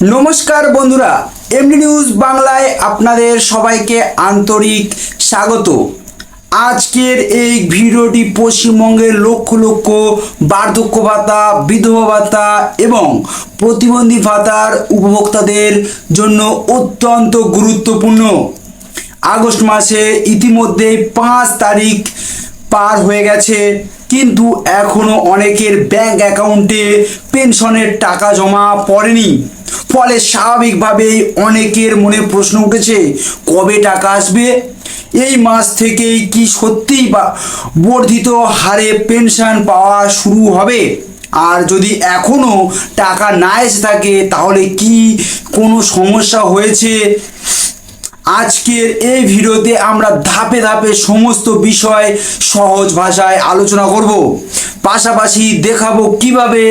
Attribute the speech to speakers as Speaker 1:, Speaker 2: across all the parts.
Speaker 1: নমস্কার বন্ধুরা, MD news বাংলায় আপনাদের সবাইকে আন্তরিক স্বাগত। আজকের এই ভিডিওটি পশ্চিমবঙ্গের লক্ষ লক্ষ বার্ধক্য ভাতা, বিধবা ভাতা এবং প্রতিবন্ধী ভাতার উপভোক্তাদের জন্য অত্যন্ত গুরুত্বপূর্ণ। আগস্ট মাসে ইতিমধ্যে 5 তারিখ পার হয়ে গেছে, কিন্তু এখনো অনেকের ব্যাংক অ্যাকাউন্টে পেনশনের টাকা জমা পড়েনি। ফলে স্বাভাবিকভাবেই অনেকের মনে প্রশ্ন উঠেছে, কবে টাকা আসবে? এই মাস থেকেই কি সত্যিই বা বর্ধিত হারে পেনশন পাওয়া শুরু হবে? আর যদি এখনো টাকা না এসে থাকে তাহলে কি কোনো সমস্যা হয়েছে? আজকের এই ভিডিওতে আমরা ধাপে ধাপে সমস্ত বিষয় সহজ ভাষায় আলোচনা করব। পাশাপাশি দেখাবো কিভাবে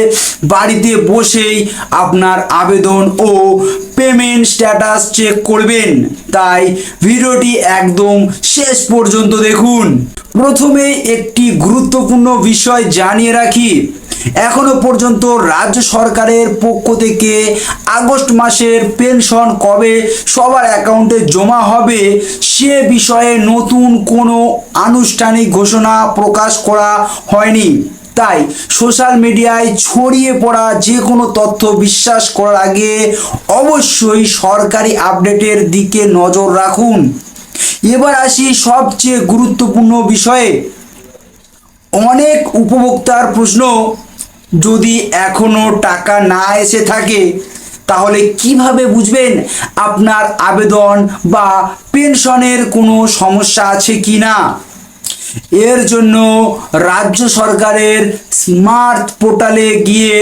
Speaker 1: বাড়িতে বসেই আপনার আবেদন ও পেমেন্ট স্ট্যাটাস চেক করবেন। তাই ভিডিওটি একদম শেষ পর্যন্ত দেখুন। প্রথমে একটি গুরুত্বপূর্ণ বিষয় জানিয়ে রাখি, এখনো পর্যন্ত রাজ্য সরকারের পক্ষ থেকে আগস্ট মাসের পেনশন কবে সবার অ্যাকাউন্টে জমা হবে সে বিষয়ে নতুন কোনো আনুষ্ঠানিক ঘোষণা প্রকাশ করা হয়নি। তাই সোশ্যাল মিডিয়ায় ছড়িয়ে পড়া যে কোনো তথ্য বিশ্বাস করার আগে অবশ্যই সরকারি আপডেটের দিকে নজর রাখুন। এবার আসি সবচেয়ে গুরুত্বপূর্ণ বিষয়ে। অনেক উপভোক্তার প্রশ্ন, যদি এখনো টাকা না এসে থাকে তাহলে কিভাবে বুঝবেন আপনার আবেদন বা পেনশনের কোনো সমস্যা আছে কি না? এর জন্য রাজ্য সরকারের স্মার্ট পোর্টালে গিয়ে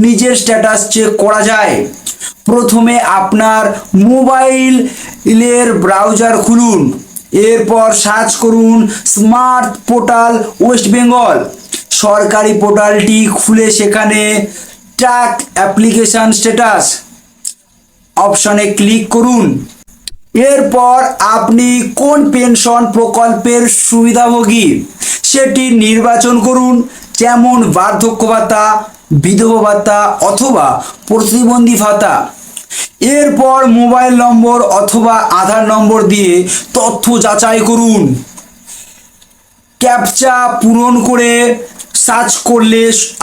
Speaker 1: নিজের স্ট্যাটাস চেক করা যায়। প্রথমে আপনার মোবাইলের ব্রাউজার খুলুন, এরপর সার্চ করুন স্মার্ট পোর্টাল ওয়েস্ট বেঙ্গল। সরকারি পোর্টালটি খুলে সেখানে ট্র্যাক অ্যাপ্লিকেশন স্ট্যাটাস অপশনে ক্লিক করুন। এরপর আপনি কোন পেনশন প্রকল্পের সুবিধাভোগী সেটি নির্বাচন করুন, যেমন বার্ধক্য ভাতা, বিধবা ভাতা অথবা প্রতিবন্ধী ভাতা। এরপর মোবাইল নম্বর অথবা আধার নম্বর দিয়ে তথ্য যাচাই করুন। ক্যাপচা পূরণ করে সার্চ করলে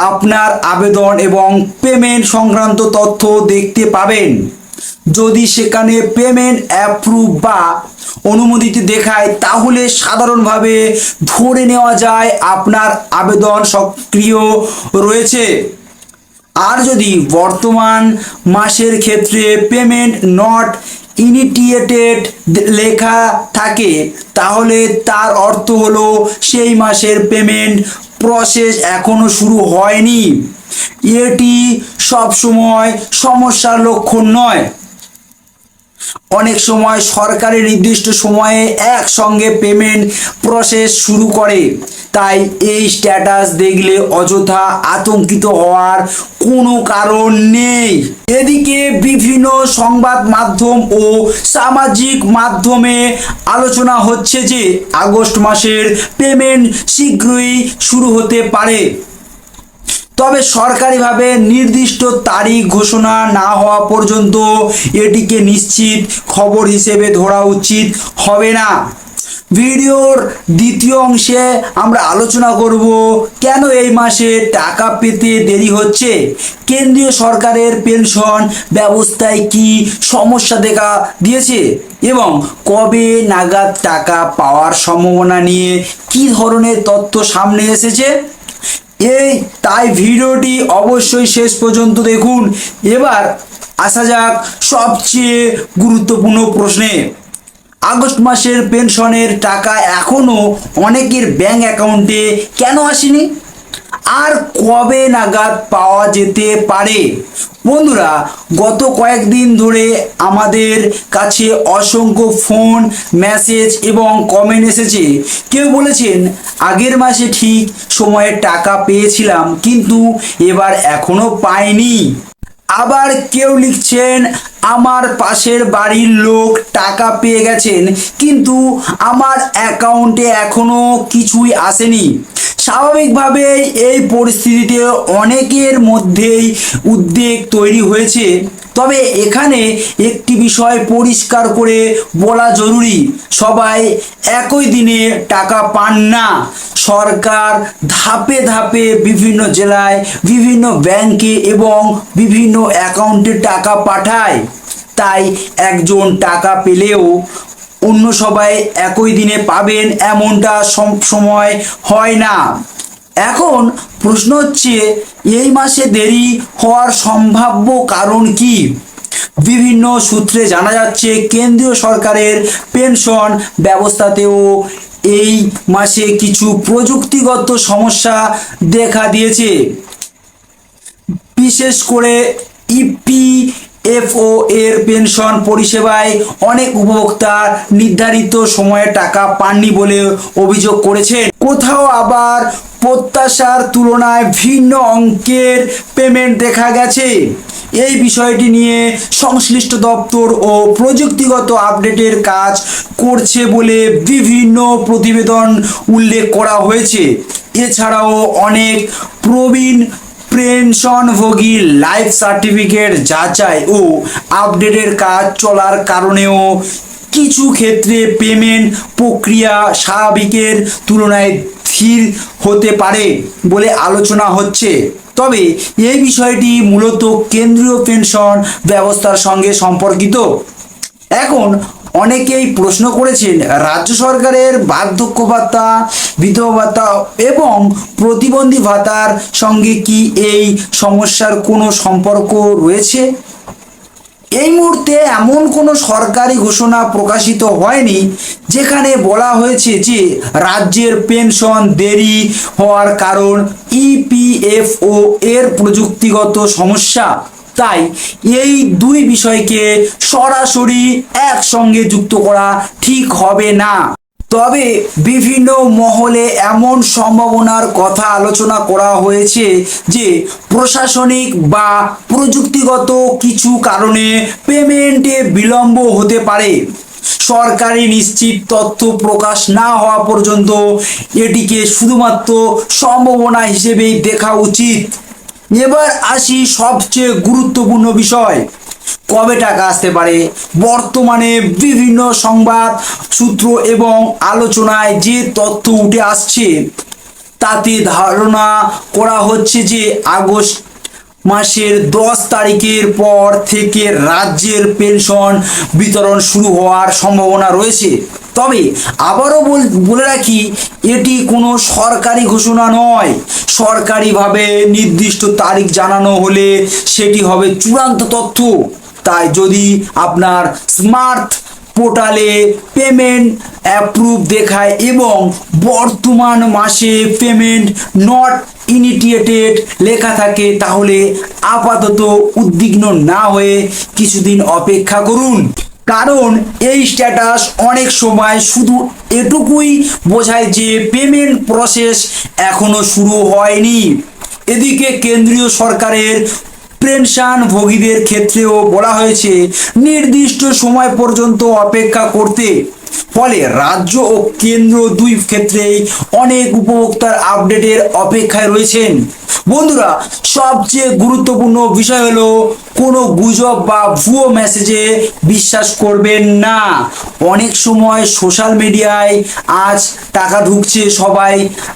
Speaker 1: আপনার আবেদন এবং পেমেন্ট সংক্রান্ত তথ্য দেখতে পাবেন। যদি সেখানে পেমেন্ট অ্যাপ্রুভ বা অনুমোদিত দেখায় তাহলে সাধারণভাবে ধরে নেওয়া যায় আপনার আবেদন সক্রিয় রয়েছে। আর যদি বর্তমান মাসের ক্ষেত্রে পেমেন্ট নট ইনিটিয়েটেড লেখা থাকে তাহলে তার অর্থ হলো সেই মাসের পেমেন্ট প্রসেস এখনো শুরু হয়নি। এটি সবসময় সমস্যার লক্ষণ নয়। অনেক সময় সরকারের নির্দিষ্ট সময়ে একসঙ্গে পেমেন্ট প্রসেস শুরু করে, তাই এই স্ট্যাটাস দেখলে অযথা আতঙ্কিত হওয়ার কোনো কারণ নেই। এদিকে বিভিন্ন সংবাদ মাধ্যম ও সামাজিক মাধ্যমে আলোচনা হচ্ছে যে আগস্ট মাসের পেমেন্ট শীঘ্রই শুরু হতে পারে, তবে সরকারিভাবে নির্দিষ্ট তারিখ ঘোষণা না হওয়া পর্যন্ত এটিকে নিশ্চিত খবর হিসেবে ধরা উচিত হবে না। ভিডিওর দ্বিতীয় অংশে আমরা আলোচনা করব কেন এই মাসে টাকা পেতে দেরি হচ্ছে, কেন্দ্রীয় সরকারের পেনশন ব্যবস্থায় কি সমস্যা দেখা দিয়েছে এবং কবে নাগাদ টাকা পাওয়ার সম্ভাবনা নিয়ে কি ধরনের তথ্য সামনে এসেছে। তাই ভিডিওটি অবশ্যই শেষ পর্যন্ত দেখুন। এবার আসা যাক সবচেয়ে গুরুত্বপূর্ণ প্রশ্নে। আগস্ট মাসের পেনশনের টাকা এখনো অনেকের ব্যাংক অ্যাকাউন্টে কেন আসেনি আর কবে নাগাদ পাওয়া যেতে পারে? বন্ধুরা, গত কয়েকদিন ধরে আমাদের কাছে অসংখ্য ফোন, মেসেজ এবং কমেন্ট এসেছে। কেউ বলেছেন আগের মাসে ঠিক সময়ে টাকা পেয়েছিলাম কিন্তু এবার এখনো পাইনি। আবার কেউ লিখছেন আমার পাশের বাড়ির লোক টাকা পেয়ে গেছেন কিন্তু আমার অ্যাকাউন্টে এখনো কিছুই আসেনি। স্বাভাবিকভাবেই এই পরিস্থিতিতে অনেকের মধ্যেই উদ্বেগ তৈরি হয়েছে। তবে এখানে একটি বিষয় পরিষ্কার করে বলা জরুরি, সবাই একই দিনে টাকা পান না। সরকার ধাপে ধাপে বিভিন্ন জেলায় বিভিন্ন ব্যাংকে এবং বিভিন্ন অ্যাকাউন্টে টাকা পাঠায়। তাই একজন টাকা পেলেও অন্য সবাই একই দিনে পাবেন এমনটা সব সময় হয় না। এখন প্রশ্ন হচ্ছে, এই মাসে দেরি হওয়ার সম্ভাব্য কারণ কি? বিভিন্ন সূত্রে জানা যাচ্ছে কেন্দ্রীয় সরকারের পেনশন ব্যবস্থাতেও এই মাসে কিছু প্রযুক্তিগত সমস্যা দেখা দিয়েছে। বিশেষ করে ইপিএফও এর পেনশন পরিষেবায় অনেক উপভোক্তা নির্ধারিত সময়ে টাকা পাননি বলে অভিযোগ করেছেন। কোথাও আবার প্রত্যাশার তুলনায় ভিন্ন অঙ্কের পেমেন্ট দেখা গেছে। এই বিষয়টি নিয়ে সংশ্লিষ্ট দপ্তর ও প্রযুক্তিগত আপডেটের কাজ করছে বলে বিভিন্ন প্রতিবেদন উল্লেখ করা হয়েছে। এছাড়াও অনেক প্রবীণ পেনশনভোগী লাইফ সার্টিফিকেট যাচাই ও আপডেটের কাজ চলার কারণেও কিছু ক্ষেত্রে পেমেন্ট প্রক্রিয়া স্বাভাবিকের তুলনায় ধীর হতে পারে বলে আলোচনা হচ্ছে। তবে এই বিষয়টি মূলত কেন্দ্রীয় পেনশন ব্যবস্থার সঙ্গে সম্পর্কিত। এখন অনেকেই প্রশ্ন করেছেন, রাজ্য সরকারের বার্ধক্য ভাতা, বিধবা ভাতা এবং প্রতিবন্ধী ভাতার সঙ্গে কি এই সমস্যার কোনো সম্পর্ক রয়েছে? এই মুহূর্তে এমন কোনো সরকারি ঘোষণা প্রকাশিত হয়নি যেখানে বলা হয়েছে যে রাজ্যের পেনশন দেরি হওয়ার কারণ ইপিএফও এর প্রযুক্তিগত সমস্যা। তাই এই দুই বিষয়কে সরাসরি একসঙ্গে যুক্ত করা ঠিক হবে না। তবে বিভিন্ন মহলে এমন সম্ভাবনার কথা আলোচনা করা হয়েছে যে প্রশাসনিক বা প্রযুক্তিগত কিছু কারণে পেমেন্টে বিলম্ব হতে পারে। সরকারি নিশ্চিত তথ্য প্রকাশ না হওয়া পর্যন্ত এটিকে শুধুমাত্র সম্ভাবনা হিসেবেই দেখা উচিত। এবার আসি সবচেয়ে গুরুত্বপূর্ণ বিষয়, কবে টাকা আসতে পারে। বর্তমানে বিভিন্ন সংবাদ সূত্র এবং আলোচনায় যে তথ্য উঠে আসছে তাতে ধারণা করা হচ্ছে যে আগস্ট মাসের 10 তারিখের পর থেকে রাজ্যের পেনশন বিতরণ শুরু হওয়ার সম্ভাবনা রয়েছে। তবে আবারও বলে রাখি, এটি কোনো সরকারি ঘোষণা নয়। সরকারিভাবে নির্দিষ্ট তারিখ জানানো হলে সেটি হবে চূড়ান্ত তথ্য। তাই যদি আপনার স্মার্ট পোর্টালে পেমেন্ট অ্যাপ্রুভ দেখায় এবং বর্তমান মাসে পেমেন্ট নট ইনিটিয়েটেড লেখা থাকে তাহলে আপাতত উদ্বিগ্ন না হয়ে কিছুদিন অপেক্ষা করুন। কারণ এই স্ট্যাটাস অনেক সময় শুধু এটুকুই বোঝায় যে পেমেন্ট প্রসেস এখনো শুরু হয়নি। এদিকে কেন্দ্রীয় সরকারের পেনশনভোগীদের ক্ষেত্রেও বলা হয়েছে নির্দিষ্ট সময় পর্যন্ত অপেক্ষা করতে। ফলে রাজ্য ও কেন্দ্র দুই ক্ষেত্রেই অনেক উপভোক্তার আপডেটের অপেক্ষায় রয়েছেন। বন্ধুরা, সবচেয়ে গুরুত্বপূর্ণ বিষয় হলো কোনো গুজব বা ভুয়ো মেসেজে বিশ্বাস করবেন না। অনেক সময় সোশ্যাল মিডিয়ায় আজ টাকা ঢুকছে, সবাই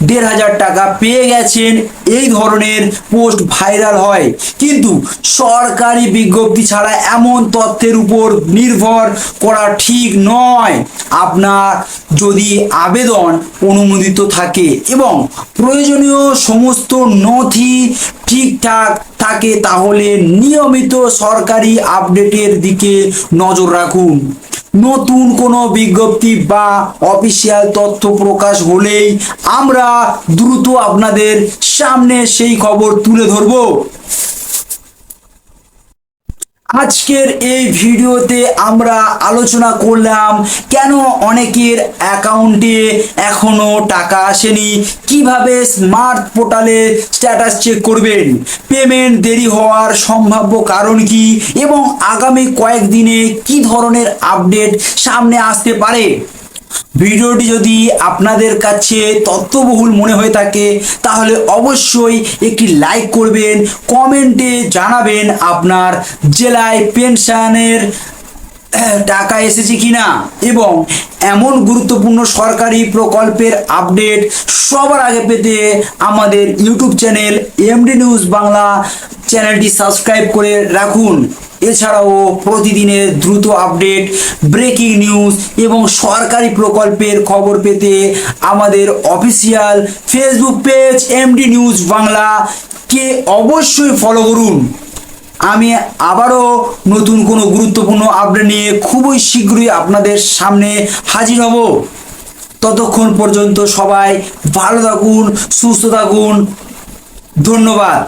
Speaker 1: 1,500 টাকা পেয়ে গেছেন, এই ধরনের পোস্ট ভাইরাল হয়। কিন্তু সরকারি বিজ্ঞপ্তি ছাড়া এমন তথ্যের উপর নির্ভর করা ঠিক নয়। আপনার যদি আবেদন অনুমোদিত থাকে এবং প্রয়োজনীয় সমস্ত নথি ঠিকঠাক থাকে তাহলে নিয়মিত সরকারি আপডেটের দিকে নজর রাখুন। নতুন কোনো বিজ্ঞপ্তি বা অফিসিয়াল তথ্য প্রকাশ হলেই আমরা দ্রুত আপনাদের সামনে সেই খবর তুলে ধরব। আজকের এই ভিডিওতে আমরা আলোচনা করলাম কেন অনেকের অ্যাকাউন্টে এখনো টাকা আসেনি, কিভাবে স্মার্ট পোর্টালে স্ট্যাটাস চেক করবেন, পেমেন্ট দেরি হওয়ার সম্ভাব্য কারণ কি এবং আগামী কয়েকদিনে কি ধরনের আপডেট সামনে আসতে পারে। ভিডিওটি যদি আপনাদের কাছে তথ্যবহুল মনে হয়ে থাকে তাহলে অবশ্যই একটি লাইক করবেন, কমেন্টে জানাবেন আপনার জেলায় পেনশনের টাকা এসেছে কিনা এবং এমন গুরুত্বপূর্ণ সরকারি প্রকল্পের আপডেট সবার আগে পেতে আমাদের YouTube channel MD news Bangla চ্যানেলটি সাবস্ক্রাইব করে রাখুন। এছাড়াও প্রতিদিনের দ্রুত আপডেট, ব্রেকিং নিউজ এবং সরকারি প্রকল্পের খবর পেতে আমাদের official Facebook page MD news Bangla কে অবশ্যই ফলো করুন। আমি আবারও নতুন কোনো গুরুত্বপূর্ণ আপডেট নিয়ে খুবই শীঘ্রই আপনাদের সামনে হাজির হব। ততক্ষণ পর্যন্ত সবাই ভালো থাকুন, সুস্থ থাকুন। ধন্যবাদ।